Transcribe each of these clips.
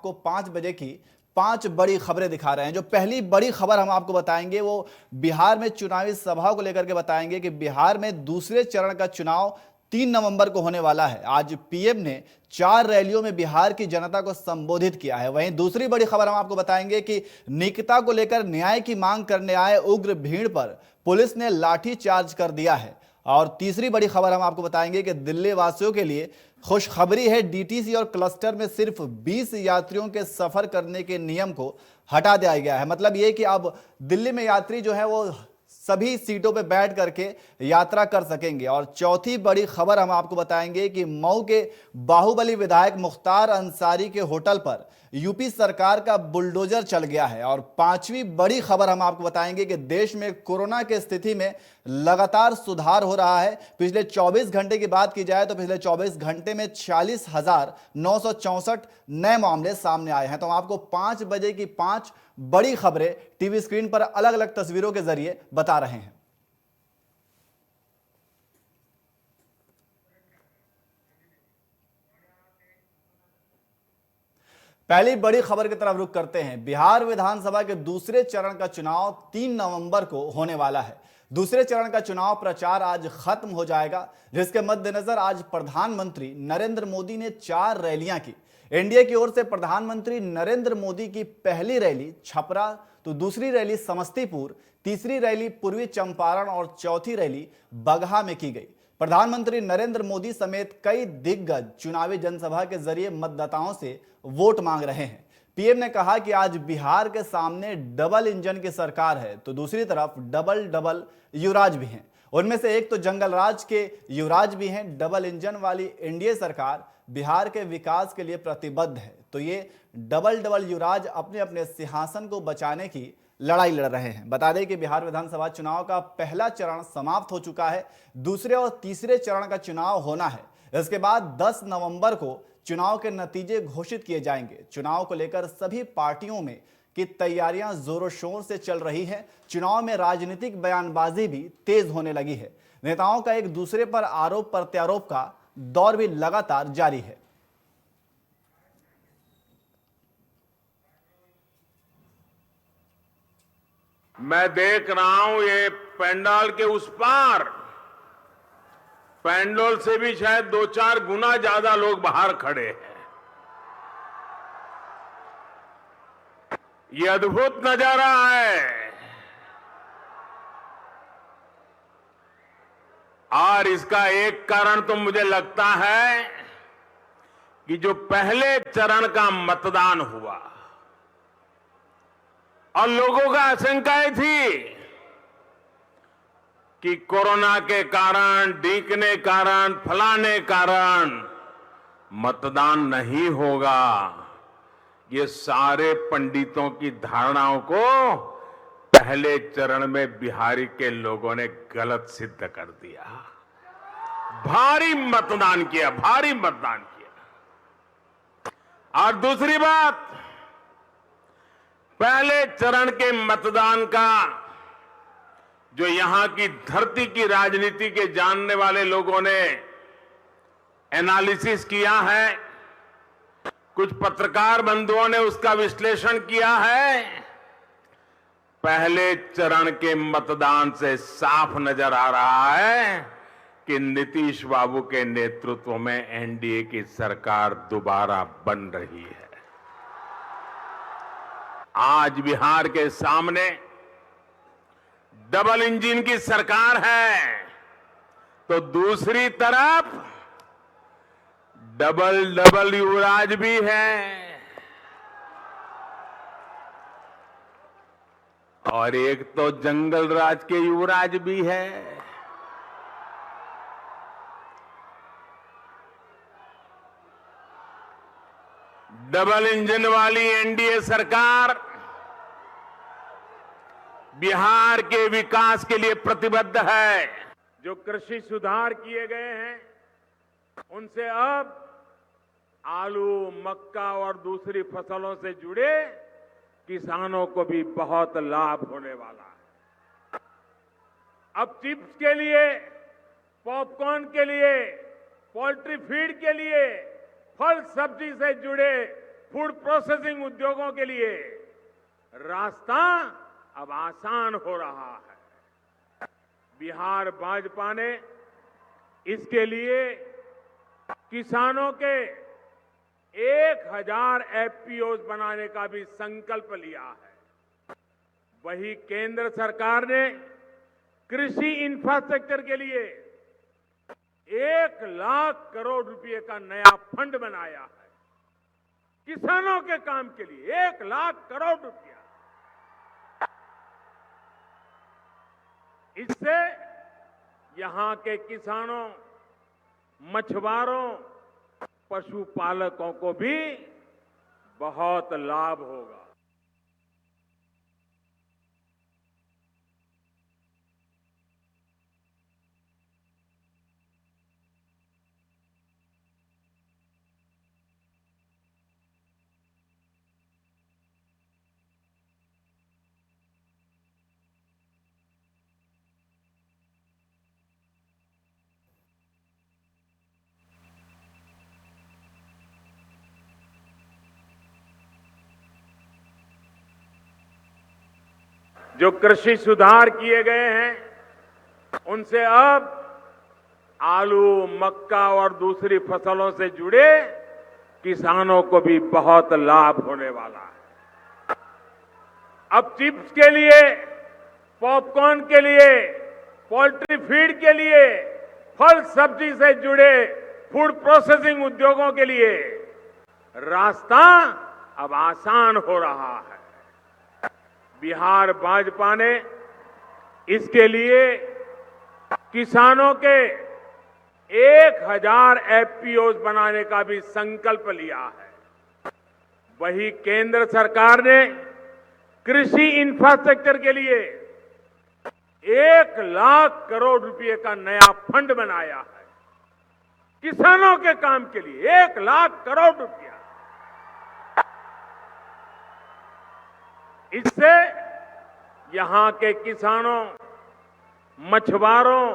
आपको 5 बजे की 5 बड़ी खबरें दिखा रहे हैं। जो पहली बड़ी खबर हम आपको बताएंगे वो बिहार में चुनावी सभा को लेकर के बताएंगे कि बिहार में दूसरे चरण का चुनाव 3 नवंबर को होने वाला है। आज पीएम ने 4 रैलियों में बिहार की जनता को संबोधित किया है। वहीं दूसरी बड़ी खबर हम आपको बताएंगे कि निकिता को लेकर न्याय की मांग करने आए उग्र भीड़ पर पुलिस ने लाठी चार्ज कर दिया है। और तीसरी बड़ी खबर हम आपको बताएंगे कि दिल्ली वासियों के लिए खुशखबरी है। डीटीसी और क्लस्टर में सिर्फ 20 यात्रियों के सफर करने के नियम को हटा दिया गया है। मतलब ये कि अब दिल्ली में यात्री जो है वो सभी सीटों पर बैठ करके यात्रा कर सकेंगे। और चौथी बड़ी खबर हम आपको बताएंगे कि मऊ के बाहुबली विधायक मुख्तार अंसारी के होटल पर यूपी सरकार का बुलडोजर चल गया है। और पांचवी बड़ी खबर हम आपको बताएंगे कि देश में कोरोना की स्थिति में लगातार सुधार हो रहा है। पिछले 24 घंटे की बात की जाए तो पिछले 24 घंटे में 46,964 नए मामले सामने आए हैं। तो हम आपको 5 बजे की 5 बड़ी खबरें टीवी स्क्रीन पर अलग अलग तस्वीरों के जरिए बता रहे हैं। पहली बड़ी खबर की तरफ रुख करते हैं। बिहार विधानसभा के दूसरे चरण का चुनाव 3 नवंबर को होने वाला है। दूसरे चरण का चुनाव प्रचार आज खत्म हो जाएगा, जिसके मद्देनजर आज प्रधानमंत्री नरेंद्र मोदी ने 4 रैलियां की। एनडीए की ओर से प्रधानमंत्री नरेंद्र मोदी की पहली रैली छपरा, तो दूसरी रैली समस्तीपुर, तीसरी रैली पूर्वी चंपारण और चौथी रैली बगहा में की गई। प्रधानमंत्री नरेंद्र मोदी समेत कई दिग्गज चुनावी जनसभा के जरिए मतदाताओं से वोट मांग रहे हैं। पीएम ने कहा कि आज बिहार के सामने डबल इंजन की सरकार है, तो दूसरी तरफ डबल युवराज भी हैं। उनमें से एक तो जंगल राज के युवराज भी हैं। डबल इंजन वाली एनडीए सरकार बिहार के विकास के लिए प्रतिबद्ध है, तो ये डबल युवराज अपने अपने सिंहासन को बचाने की लड़ाई लड़ रहे हैं। बता दें कि बिहार विधानसभा चुनाव का पहला चरण समाप्त हो चुका है। दूसरे और तीसरे चरण का चुनाव होना है। इसके बाद 10 नवंबर को चुनाव के नतीजे घोषित किए जाएंगे। चुनाव को लेकर सभी पार्टियों में की तैयारियां जोरों शोर से चल रही हैं। चुनाव में राजनीतिक बयानबाजी भी तेज होने लगी है। नेताओं का एक दूसरे पर आरोप प्रत्यारोप का दौर भी लगातार जारी है। मैं देख रहा हूं ये पंडाल के उस पार, पंडाल से भी शायद 2-4 गुना ज्यादा लोग बाहर खड़े हैं। ये अद्भुत नजारा है और इसका एक कारण तो मुझे लगता है कि जो पहले चरण का मतदान हुआ और लोगों का आशंकाएं थी कि कोरोना के कारण, डीकने कारण, फलाने कारण मतदान नहीं होगा, ये सारे पंडितों की धारणाओं को पहले चरण में बिहारी के लोगों ने गलत सिद्ध कर दिया। भारी मतदान किया, भारी मतदान किया। और दूसरी बात, पहले चरण के मतदान का जो यहां की धरती की राजनीति के जानने वाले लोगों ने एनालिसिस किया है, कुछ पत्रकार बंधुओं ने उसका विश्लेषण किया है, पहले चरण के मतदान से साफ नजर आ रहा है कि नीतीश बाबू के नेतृत्व में एनडीए की सरकार दोबारा बन रही है। आज बिहार के सामने डबल इंजन की सरकार है, तो दूसरी तरफ डबल युवराज भी है और एक तो जंगल राज के युवराज भी है। डबल इंजन वाली एनडीए सरकार बिहार के विकास के लिए प्रतिबद्ध है। जो कृषि सुधार किए गए हैं उनसे अब आलू, मक्का और दूसरी फसलों से जुड़े किसानों को भी बहुत लाभ होने वाला है। अब चिप्स के लिए, पॉपकॉर्न के लिए, पोल्ट्री फीड के लिए, फल सब्जी से जुड़े फूड प्रोसेसिंग उद्योगों के लिए रास्ता अब आसान हो रहा है। बिहार भाजपा ने इसके लिए किसानों के 1000 एफपीओ बनाने का भी संकल्प लिया है। वही केंद्र सरकार ने कृषि इंफ्रास्ट्रक्चर के लिए 1 लाख करोड़ रुपए का नया फंड बनाया है। किसानों के काम के लिए 1 लाख करोड़ रुपया। इससे यहां के किसानों, मछुआरों, पशुपालकों को भी बहुत लाभ होगा। जो कृषि सुधार किए गए हैं उनसे अब आलू, मक्का और दूसरी फसलों से जुड़े किसानों को भी बहुत लाभ होने वाला है। अब चिप्स के लिए, पॉपकॉर्न के लिए, पोल्ट्री फीड के लिए, फल सब्जी से जुड़े फूड प्रोसेसिंग उद्योगों के लिए रास्ता अब आसान हो रहा है। बिहार भाजपा ने इसके लिए किसानों के 1000 एफपीओ बनाने का भी संकल्प लिया है। वही केंद्र सरकार ने कृषि इंफ्रास्ट्रक्चर के लिए 1 लाख करोड़ रुपए का नया फंड बनाया है। किसानों के काम के लिए 1 लाख करोड़ रुपया। इससे यहां के किसानों, मछुआरों,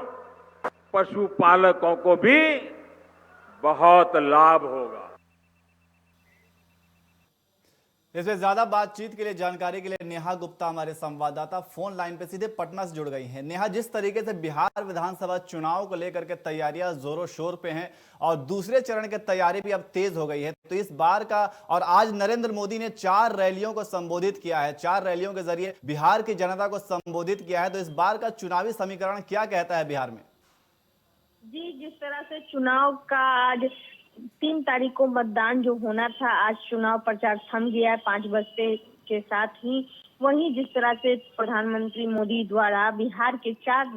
पशुपालकों को भी बहुत लाभ होगा। इसमें ज्यादा बातचीत के लिए, जानकारी के लिए नेहा गुप्ता हमारे संवाददाता फोन लाइन पे सीधे पटना से जुड़ गई हैं। नेहा, जिस तरीके से बिहार विधानसभा चुनाव को लेकर के तैयारियां जोरों शोर पे हैं और दूसरे चरण की तैयारी भी अब तेज हो गई है, तो इस बार का, और आज नरेंद्र मोदी ने 4 रैलियों को संबोधित किया है, 4 रैलियों के जरिए बिहार की जनता को संबोधित किया है, तो इस बार का चुनावी समीकरण क्या कहता है बिहार में? जी, जिस तरह से चुनाव का आज 3 तारीख को मतदान जो होना था, आज चुनाव प्रचार थम गया है 5 बजते के साथ ही। वहीं जिस तरह से प्रधानमंत्री मोदी द्वारा बिहार के 4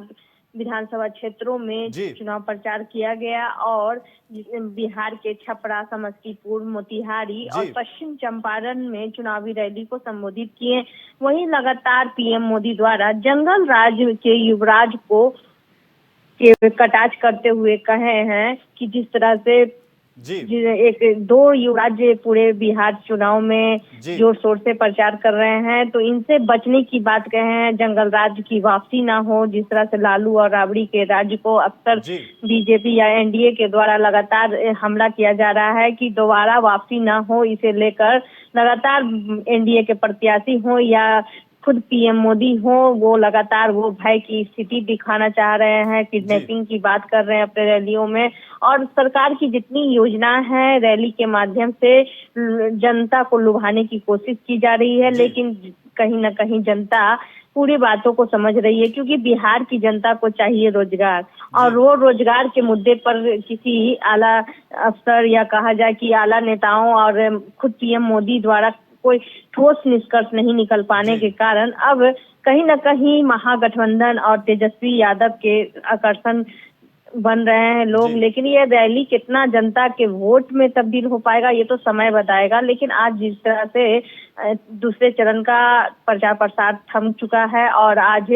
विधानसभा क्षेत्रों में चुनाव प्रचार किया गया और बिहार के छपरा, समस्तीपुर, मोतिहारी और पश्चिम चंपारण में चुनावी रैली को संबोधित किए। वहीं लगातार पीएम मोदी द्वारा जंगल राज के युवराज को कटाक्ष करते हुए कहे हैं कि जिस तरह से एक 2 युवराज पूरे बिहार चुनाव में जोर शोर से प्रचार कर रहे हैं, तो इनसे बचने की बात कहे हैं। जंगल राज की वापसी ना हो, जिस तरह से लालू और राबड़ी के राज्य को अक्सर बीजेपी या एनडीए के द्वारा लगातार हमला किया जा रहा है कि दोबारा वापसी ना हो, इसे लेकर लगातार एनडीए के प्रत्याशी हो या खुद पीएम मोदी हो, वो लगातार वो भय की स्थिति दिखाना चाह रहे हैं, किडनैपिंग की बात कर रहे हैं अपने रैलियों में। और सरकार की जितनी योजना है रैली के माध्यम से जनता को लुभाने की कोशिश की जा रही है, लेकिन कहीं ना कहीं जनता पूरी बातों को समझ रही है, क्योंकि बिहार की जनता को चाहिए रोजगार, और वो रोजगार के मुद्दे पर किसी आला अफसर या कहा जाए कि आला नेताओं और खुद पीएम मोदी द्वारा कोई ठोस निष्कर्ष नहीं निकल पाने के कारण अब कहीं न कहीं महागठबंधन और तेजस्वी यादव के आकर्षण बन रहे हैं लोग। लेकिन ये रैली कितना जनता के वोट में तब्दील हो पाएगा ये तो समय बताएगा। लेकिन आज जिस तरह से दूसरे चरण का प्रचार प्रसार थम चुका है और आज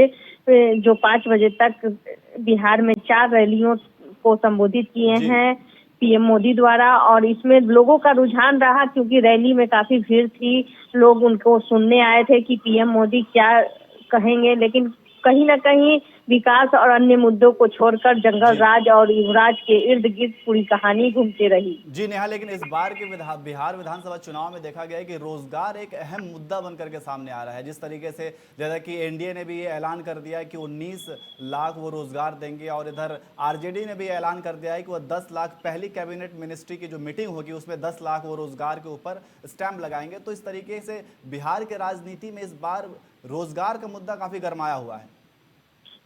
जो 5 बजे तक बिहार में 4 रैलियों को संबोधित किए हैं पीएम मोदी द्वारा, और इसमें लोगों का रुझान रहा क्योंकि रैली में काफी भीड़ थी, लोग उनको सुनने आए थे कि पीएम मोदी क्या कहेंगे। लेकिन कहीं ना कहीं विकास और अन्य मुद्दों को छोड़कर जंगल जी राज और युवराज के इर्द गिर्द पूरी कहानी घूमती रही। जी नेहा, लेकिन इस बार के बिहार विधानसभा चुनाव में देखा गया है कि रोजगार एक अहम मुद्दा बन करके सामने आ रहा है। जिस तरीके से जैसा कि एनडीए ने भी ये ऐलान कर दिया है कि 19 लाख वो रोजगार देंगे, और इधर आरजेडी ने भी ऐलान कर दिया है कि वो 10 लाख, पहली कैबिनेट मिनिस्ट्री की जो मीटिंग होगी उसमें 10 लाख वो रोजगार के ऊपर स्टैंप लगाएंगे। तो इस तरीके से बिहार के राजनीति में इस बार रोजगार का मुद्दा काफी गरमाया हुआ है।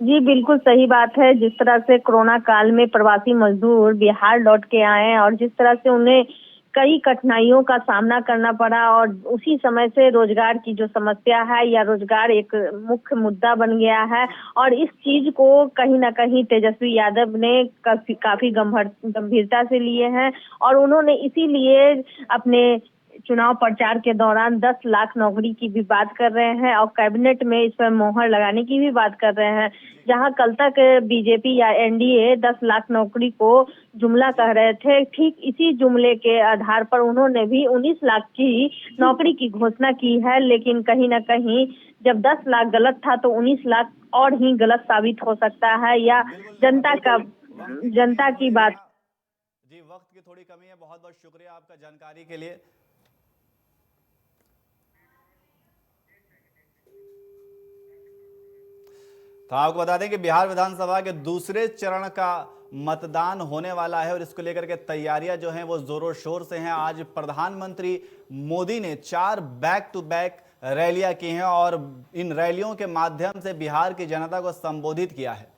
जी बिल्कुल सही बात है। जिस तरह से कोरोना काल में प्रवासी मजदूर बिहार लौट के आए और जिस तरह से उन्हें कई कठिनाइयों का सामना करना पड़ा, और उसी समय से रोजगार की जो समस्या है या रोजगार एक मुख्य मुद्दा बन गया है। और इस चीज को कहीं ना कहीं तेजस्वी यादव ने काफी गंभीरता से लिए हैं, और उन्होंने इसीलिए अपने चुनाव प्रचार के दौरान 10 लाख नौकरी की भी बात कर रहे हैं और कैबिनेट में इस पर मोहर लगाने की भी बात कर रहे हैं। जहां कल तक बीजेपी या एनडीए 10 लाख नौकरी को जुमला कह रहे थे, ठीक इसी जुमले के आधार पर उन्होंने भी 19 लाख की नौकरी की घोषणा की है। लेकिन कहीं ना कहीं जब 10 लाख गलत था तो 19 लाख और ही गलत साबित हो सकता है, या जनता की बात। जी वक्त की थोड़ी कमी है, बहुत बहुत शुक्रिया आपका जानकारी के लिए। तो आपको बता दें कि बिहार विधानसभा के दूसरे चरण का मतदान होने वाला है, और इसको लेकर के तैयारियां जो हैं वो जोरों शोर से हैं। आज प्रधानमंत्री मोदी ने 4 बैक टू बैक रैलियां की हैं और इन रैलियों के माध्यम से बिहार की जनता को संबोधित किया है।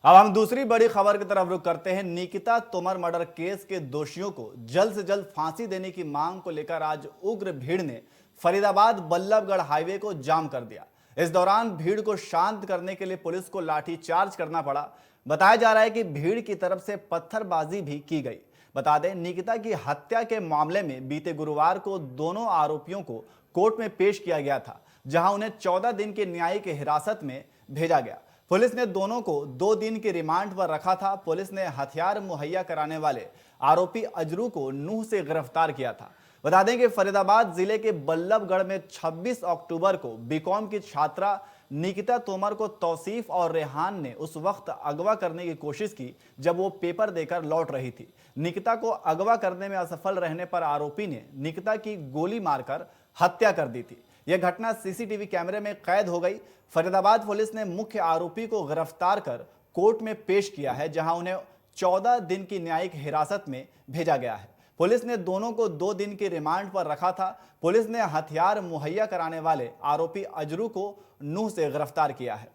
अब हम दूसरी बड़ी खबर की तरफ रुख करते हैं। निकिता तोमर मर्डर केस के दोषियों को जल्द से जल्द फांसी देने की मांग को लेकर आज उग्र भीड़ ने फरीदाबाद बल्लभगढ़ हाईवे को जाम कर दिया। इस दौरान भीड़ को शांत करने के लिए पुलिस को लाठीचार्ज करना पड़ा। बताया जा रहा है कि भीड़ की तरफ से पत्थरबाजी भी की गई। बता दें, निकिता की हत्या के मामले में बीते गुरुवार को दोनों आरोपियों को कोर्ट में पेश किया गया था, जहां उन्हें 14 दिन की न्यायिक हिरासत में भेजा गया। पुलिस ने दोनों को 2 दिन की रिमांड पर रखा था। पुलिस ने हथियार मुहैया कराने वाले आरोपी अजरू को नूह से गिरफ्तार किया था। बता दें कि फरीदाबाद जिले के बल्लभगढ़ में 26 अक्टूबर को बीकॉम की छात्रा निकिता तोमर को तौसीफ और रेहान ने उस वक्त अगवा करने की कोशिश की जब वो पेपर देकर लौट रही थी। निकिता को अगवा करने में असफल रहने पर आरोपी ने निकिता की गोली मारकर हत्या कर दी थी। यह घटना सीसीटीवी कैमरे में कैद हो गई। फरीदाबाद पुलिस ने मुख्य आरोपी को गिरफ्तार कर कोर्ट में पेश किया है, जहां उन्हें 14 दिन की न्यायिक हिरासत में भेजा गया है। पुलिस ने दोनों को 2 दिन की रिमांड पर रखा था। पुलिस ने हथियार मुहैया कराने वाले आरोपी अजरू को नूह से गिरफ्तार किया है।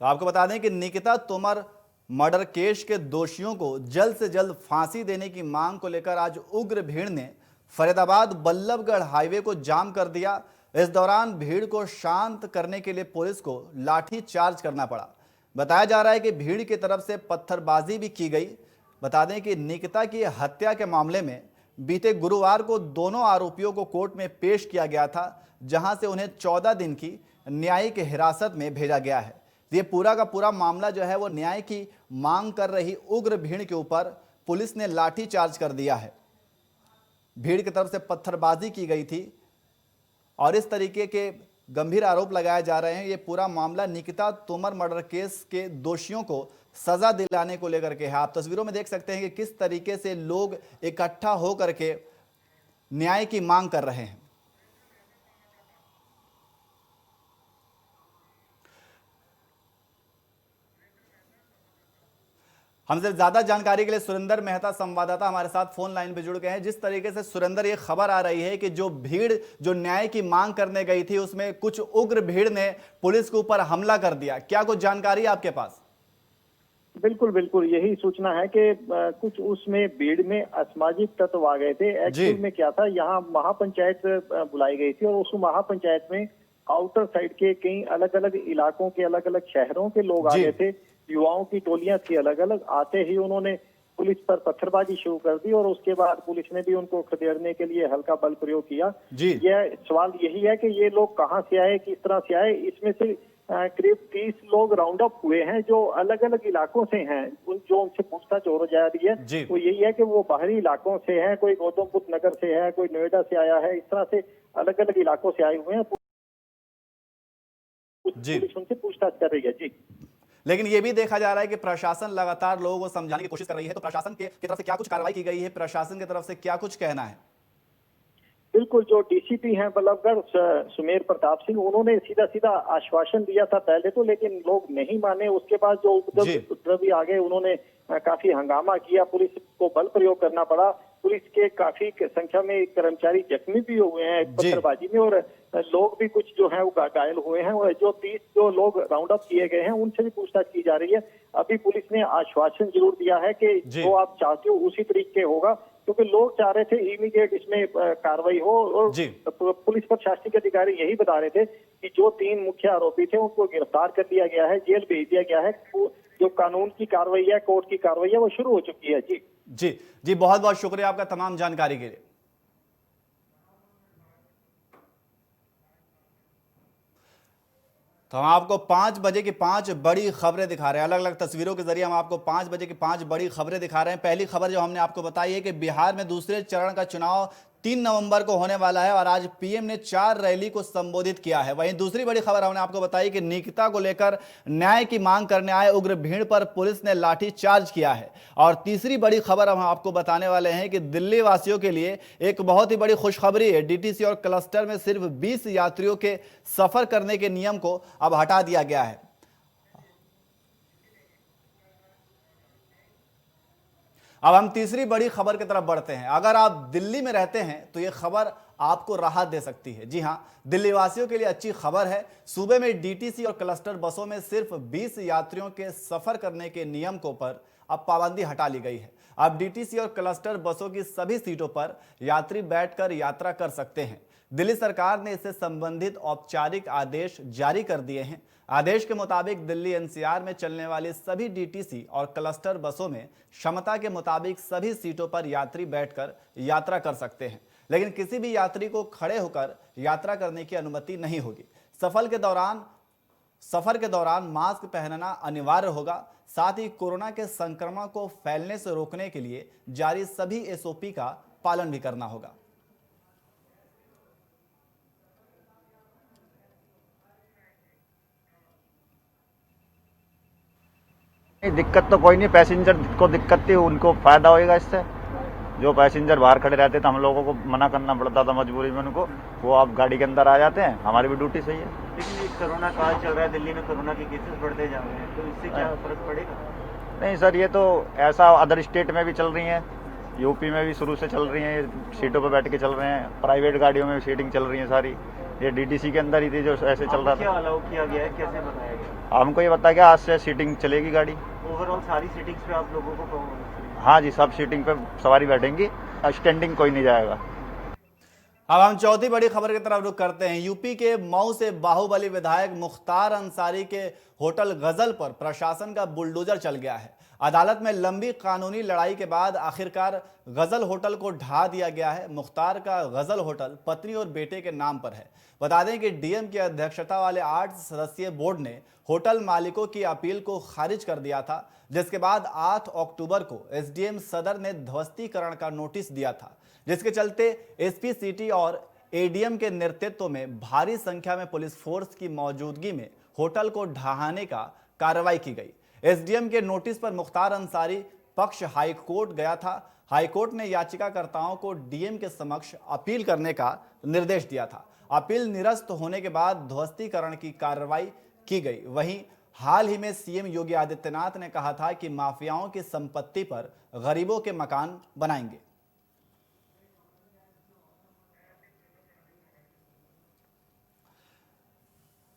तो आपको बता दें कि निकिता तोमर मर्डर केस के दोषियों को जल्द से जल्द फांसी देने की मांग को लेकर आज उग्र भीड़ ने फरीदाबाद बल्लभगढ़ हाईवे को जाम कर दिया। इस दौरान भीड़ को शांत करने के लिए पुलिस को लाठी चार्ज करना पड़ा। बताया जा रहा है कि भीड़ की तरफ से पत्थरबाजी भी की गई। बता दें कि निकिता की हत्या के मामले में बीते गुरुवार को दोनों आरोपियों को कोर्ट में पेश किया गया था, जहां से उन्हें 14 दिन की न्यायिक हिरासत में भेजा गया है। ये पूरा का पूरा मामला जो है वो न्याय की मांग कर रही उग्र भीड़ के ऊपर पुलिस ने लाठी चार्ज कर दिया है। भीड़ की तरफ से पत्थरबाजी की गई थी और इस तरीके के गंभीर आरोप लगाए जा रहे हैं। ये पूरा मामला निकिता तोमर मर्डर केस के दोषियों को सजा दिलाने को लेकर के है। आप तस्वीरों में देख सकते हैं कि किस तरीके से लोग इकट्ठा होकर के न्याय की मांग कर रहे हैं। हमसे ज्यादा जानकारी के लिए सुरेंद्र मेहता संवाददाता हमारे साथ फोन लाइन पे जुड़ गए हैं। जिस तरीके से सुरेंद्र ये खबर आ रही है कि जो भीड़ जो न्याय की मांग करने गई थी उसमें कुछ उग्र भीड़ ने पुलिस के ऊपर हमला कर दिया, क्या कुछ जानकारी आपके पास? बिल्कुल बिल्कुल यही सूचना है कि कुछ उसमें भीड़ में असामाजिक तत्व आ गए थे। एक्चुअल में क्या था, यहाँ महापंचायत बुलाई गई थी और उस महापंचायत में आउटर साइड के कई अलग अलग इलाकों के अलग अलग शहरों के लोग आ गए थे। युवाओं की टोलियां थी अलग अलग। आते ही उन्होंने पुलिस पर पत्थरबाजी शुरू कर दी और उसके बाद पुलिस ने भी उनको खदेड़ने के लिए हल्का बल प्रयोग किया। यह सवाल यही है कि ये लोग कहां से आए, किस तरह से आए। इसमें से करीब 30 लोग राउंड अप हुए हैं जो अलग अलग इलाकों से हैं। जो उनसे पूछताछ हो जा रही जी। है वो यही है कि वो बाहरी इलाकों से हैं, कोई गौतम बुद्ध नगर से है, कोई नोएडा से आया है, इस तरह से अलग अलग इलाकों से आए हुए हैं। जी। पुलिस उनसे पूछताछ कर रही है। जी, लेकिन यह भी देखा जा रहा है कि प्रशासन लगातार लोगों को समझाने की कोशिश कर रही है, तो प्रशासन की तरफ से क्या कुछ कार्रवाई की गई है, प्रशासन की तरफ से क्या कुछ कहना है? बिल्कुल। जो डीसीपी हैं बल्लभगढ़ सुमेर प्रताप सिंह, उन्होंने सीधा सीधा आश्वासन दिया था पहले तो, लेकिन लोग नहीं माने। उसके बाद जो उपद्रवी आ गए, उन्होंने काफी हंगामा किया, पुलिस को बल प्रयोग करना पड़ा। पुलिस के काफी संख्या में कर्मचारी जख्मी भी हुए हैं पत्थरबाजी में, और लोग भी कुछ जो है वो घायल हुए हैं। और जो 30 जो लोग राउंड अप किए गए हैं उनसे भी पूछताछ की जा रही है। अभी पुलिस ने आश्वासन जरूर दिया है कि जो आप चाहते हो उसी तरीके होगा, क्योंकि लोग चाह रहे थे इमीडिएट इसमें कार्रवाई हो। और पुलिस प्रशासनिक अधिकारी यही बता रहे थे कि जो 3 मुख्य आरोपी थे उनको गिरफ्तार कर लिया गया है, जेल भेज दिया गया है। जो कानून की कार्रवाई है, कोर्ट की कार्रवाई है, वो शुरू हो चुकी है। जी जी जी, बहुत बहुत शुक्रिया आपका तमाम जानकारी के लिए। तो हम आपको 5 बजे की 5 बड़ी खबरें दिखा रहे हैं, अलग अलग तस्वीरों के जरिए हम आपको 5 बजे की 5 बड़ी खबरें दिखा रहे हैं। पहली खबर जो हमने आपको बताई है कि बिहार में दूसरे चरण का चुनाव 3 नवंबर को होने वाला है और आज पीएम ने 4 रैली को संबोधित किया है। वहीं दूसरी बड़ी खबर हमने आपको बताई कि निकिता को लेकर न्याय की मांग करने आए उग्र भीड़ पर पुलिस ने लाठी चार्ज किया है। और तीसरी बड़ी खबर हम आपको बताने वाले हैं कि दिल्ली वासियों के लिए एक बहुत ही बड़ी खुशखबरी है। डीटीसी और क्लस्टर में सिर्फ 20 यात्रियों के सफर करने के नियम को अब हटा दिया गया है। अब हम तीसरी बड़ी खबर की तरफ बढ़ते हैं। अगर आप दिल्ली में रहते हैं तो यह खबर आपको राहत दे सकती है। जी हां, दिल्ली वासियों के लिए अच्छी खबर है। सूबे में डीटीसी और क्लस्टर बसों में सिर्फ 20 यात्रियों के सफर करने के नियम को पर अब पाबंदी हटा ली गई है। अब डीटीसी और क्लस्टर बसों की सभी सीटों पर यात्री बैठकर यात्रा कर सकते हैं। दिल्ली सरकार ने इससे संबंधित औपचारिक आदेश जारी कर दिए हैं। आदेश के मुताबिक दिल्ली एनसीआर में चलने वाली सभी डीटीसी और क्लस्टर बसों में क्षमता के मुताबिक सभी सीटों पर यात्री बैठकर यात्रा कर सकते हैं, लेकिन किसी भी यात्री को खड़े होकर यात्रा करने की अनुमति नहीं होगी। सफर के दौरान मास्क पहनना अनिवार्य होगा। साथ ही कोरोना के संक्रमण को फैलने से रोकने के लिए जारी सभी एसओपी का पालन भी करना होगा। दिक्कत तो कोई नहीं, पैसेंजर को दिक्कत थी उनको फायदा होएगा इससे। जो पैसेंजर बाहर खड़े रहते थे हम लोगों को मना करना पड़ता था मजबूरी में उनको, वो आप गाड़ी के अंदर आ जाते हैं। हमारी भी ड्यूटी सही है। लेकिन ये कोरोना काल चल रहा है, दिल्ली में कोरोना के केसेस बढ़ते जा रहे हैं, तो इससे क्या फर्क पड़ेगा? नहीं सर, ये तो ऐसा अदर स्टेट में भी चल रही है, यूपी में भी शुरू से चल रही है, सीटों पर बैठ के चल रहे हैं। प्राइवेट गाड़ियों में सीटिंग चल रही है सारी। ये डीटीसी के अंदर ही थी जो ऐसे चल रहा था। क्या अलाउ किया गया है, कैसे बताया गया? हमको ये बताया गया आज से सीटिंग चलेगी गाड़ी। ओवरऑल सारी सीटिंग्स पे आप लोगों को हाँ जी, सब सीटिंग पे सवारी बैठेंगी, स्टैंडिंग कोई नहीं जाएगा। अब हम चौथी बड़ी खबर की तरफ रुख करते हैं। यूपी के मऊ से बाहुबली विधायक मुख्तार अंसारी के होटल गजल पर प्रशासन का बुलडोजर चल गया है। अदालत में लंबी कानूनी लड़ाई के बाद आखिरकार गजल होटल को ढा दिया गया है। मुख्तार का गजल होटल पत्नी और बेटे के नाम पर है। बता दें कि डीएम की अध्यक्षता वाले 8 सदस्यीय बोर्ड ने होटल मालिकों की अपील को खारिज कर दिया था, जिसके बाद 8 अक्टूबर को एसडीएम सदर ने ध्वस्तीकरण का नोटिस दिया था, जिसके चलते एसपी सिटी और एडीएम के नेतृत्व में भारी संख्या में पुलिस फोर्स की मौजूदगी में होटल को ढहाने का कार्रवाई की गई। एसडीएम के नोटिस पर मुख्तार अंसारी पक्ष हाईकोर्ट गया था। हाईकोर्ट ने याचिकाकर्ताओं को डीएम के समक्ष अपील करने का निर्देश दिया था। अपील निरस्त होने के बाद ध्वस्तीकरण की कार्रवाई की गई। वहीं हाल ही में सीएम योगी आदित्यनाथ ने कहा था कि माफियाओं की संपत्ति पर गरीबों के मकान बनाएंगे।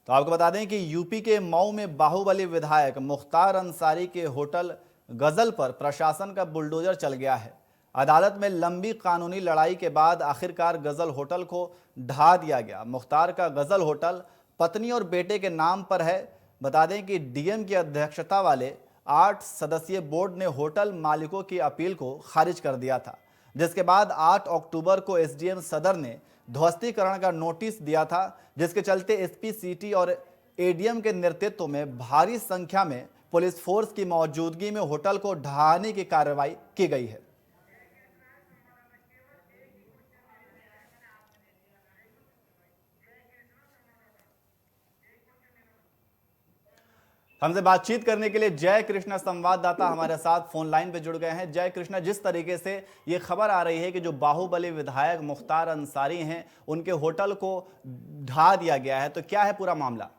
तो आपको बता दें कि यूपी के मऊ में बाहुबली विधायक मुख्तार अंसारी के होटल गजल पर प्रशासन का बुलडोजर चल गया है। अदालत में लंबी कानूनी लड़ाई के बाद आखिरकार गजल होटल को ढा दिया गया। मुख्तार का गजल होटल पत्नी और बेटे के नाम पर है। बता दें कि डीएम की अध्यक्षता वाले 8 सदस्यीय बोर्ड ने होटल मालिकों की अपील को खारिज कर दिया था, जिसके बाद 8 अक्टूबर को एसडीएम सदर ने ध्वस्तीकरण का नोटिस दिया था, जिसके चलते एसपी सिटी और एडीएम के नेतृत्व में भारी संख्या में पुलिस फोर्स की मौजूदगी में होटल को ढहाने की कार्रवाई की गई है। हमसे बातचीत करने के लिए जय कृष्णा संवाददाता हमारे साथ फोन लाइन पे जुड़ गए हैं। जय कृष्णा, जिस तरीके से ये खबर आ रही है कि जो बाहुबली विधायक मुख्तार अंसारी हैं उनके होटल को ढा दिया गया है, तो क्या है पूरा मामला?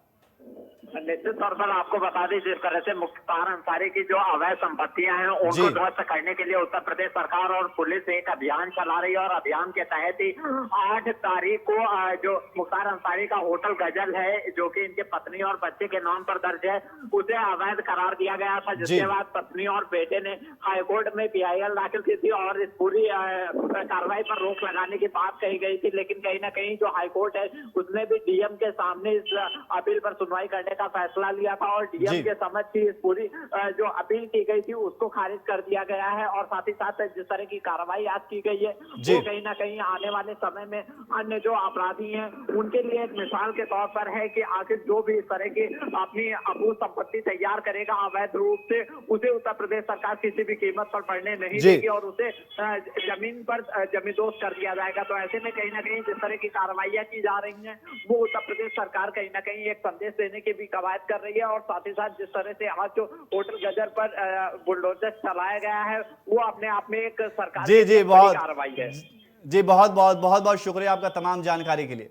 निश्चित तौर पर आपको बता दें, जिस तरह से मुख्तार अंसारी की जो अवैध संपत्तियां हैं उनको ध्वस्त करने के लिए उत्तर प्रदेश सरकार और पुलिस एक अभियान चला रही है और अभियान के तहत ही 8 तारीख को जो मुख्तार अंसारी का होटल गजल है, जो कि इनके पत्नी और बच्चे के नाम पर दर्ज है, उसे अवैध करार दिया गया था, जिसके बाद पत्नी और बेटे ने हाईकोर्ट में PIL दाखिल की थी और इस पूरी कार्रवाई पर रोक लगाने की बात कही गई थी। लेकिन कहीं ना कहीं जो हाईकोर्ट है उसने भी डीएम के सामने इस अपील पर सुनवाई करने का फैसला लिया था और डीएम के समझ की इस पूरी जो अपील की गई थी उसको खारिज कर दिया गया है। और साथ ही साथ जिस तरह की कार्रवाई आज की गई है वो कहीं ना कहीं आने वाले समय में अन्य जो अपराधी हैं उनके लिए एक मिसाल के तौर पर है कि आखिर जो भी इस तरह की अपनी अपूर्ण संपत्ति तैयार करेगा अवैध रूप से, उसे उत्तर प्रदेश सरकार किसी भी कीमत पर पड़ने नहीं देगी और उसे जमीन पर जमींदोज कर दिया जाएगा। तो ऐसे में कहीं ना कहीं जिस तरह की कार्रवाइयां की जा रही हैं वो उत्तर प्रदेश सरकार कहीं ना कहीं एक संदेश देने की भी कवायद कर रही है। और साथ ही साथ जिस तरह से आज जो होटल गजर पर बुलडोजर चलाया गया है वो अपने आप में एक सरकार की बड़ी कार्रवाई है। जी बहुत बहुत शुक्रिया आपका तमाम जानकारी के लिए।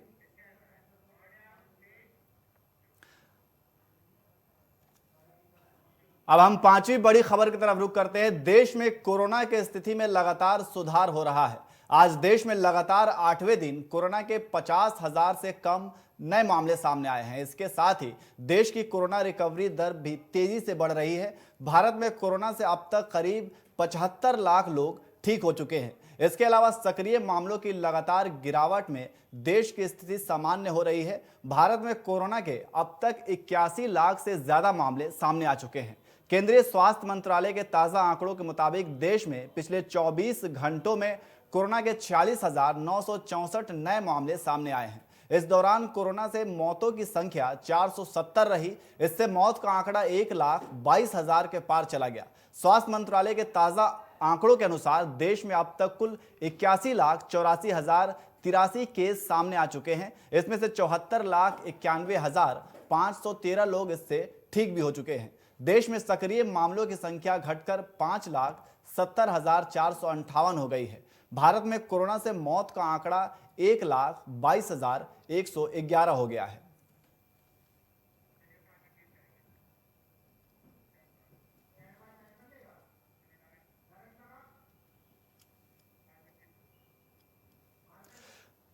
अब हम पांचवी बड़ी खबर की तरफ रुख करते हैं। देश में कोरोना की स्थिति में लगातार सुधार हो रहा है। आज देश में लगातार 8वें दिन कोरोना के 50,000 से कम नए मामले सामने आए हैं। इसके साथ ही देश की कोरोना रिकवरी दर भी तेजी से बढ़ रही है। भारत में कोरोना से अब तक करीब 75 लाख लोग ठीक हो चुके हैं। इसके अलावा सक्रिय मामलों की लगातार गिरावट में देश की स्थिति सामान्य हो रही है। भारत में कोरोना के अब तक 81 लाख से ज्यादा मामले सामने आ चुके हैं। केंद्रीय स्वास्थ्य मंत्रालय के ताजा आंकड़ों के मुताबिक देश में पिछले 24 घंटों में कोरोना के 46,964 नए मामले सामने आए हैं। इस दौरान कोरोना से मौतों की संख्या 470 रही। इससे मौत का आंकड़ा 1,22,000 के पार चला गया। स्वास्थ्य मंत्रालय के ताजा आंकड़ों के अनुसार देश में अब तक कुल 81,84,083 केस सामने आ चुके हैं। इसमें से 74,91,513 लोग इससे ठीक भी हो चुके हैं। देश में सक्रिय मामलों की संख्या घटकर 5,70,458 हो गई है। भारत में कोरोना से मौत का आंकड़ा 1,22,111 हो गया है।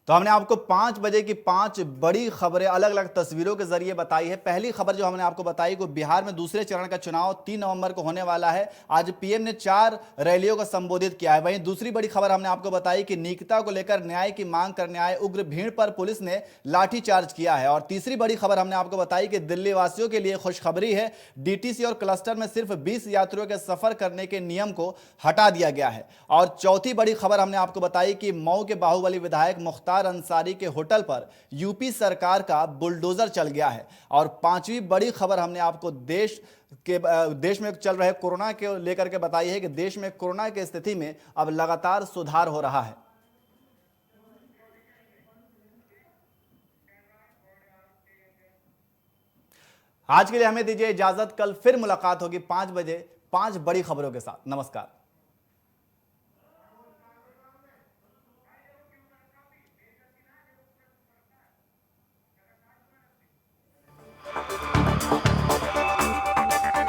तो हमने आपको 5 बजे की 5 बड़ी खबरें अलग अलग तस्वीरों के जरिए बताई है। पहली खबर जो हमने आपको बताई कि बिहार में दूसरे चरण का चुनाव 3 नवंबर को होने वाला है। आज पीएम ने 4 रैलियों को संबोधित किया है। वहीं दूसरी बड़ी खबर हमने आपको बताई कि निकता को लेकर न्याय की मांग करने आए उग्र भीड़ पर पुलिस ने लाठीचार्ज किया है। और तीसरी बड़ी खबर हमने आपको बताई कि दिल्ली वासियों के लिए खुशखबरी है। डीटीसी और क्लस्टर में सिर्फ 20 यात्रियों के सफर करने के नियम को हटा दिया गया है। और चौथी बड़ी खबर हमने आपको बताई कि मऊ के बाहुबली विधायक मुख्तार अंसारी के होटल पर यूपी सरकार का बुलडोजर चल गया है। और पांचवी बड़ी खबर हमने आपको देश में चल रहे कोरोना के लेकर के बताई है कि देश में कोरोना की स्थिति में अब लगातार सुधार हो रहा है। आज के लिए हमें दीजिए इजाजत। कल फिर मुलाकात होगी 5 बजे 5 बड़ी खबरों के साथ। नमस्कार।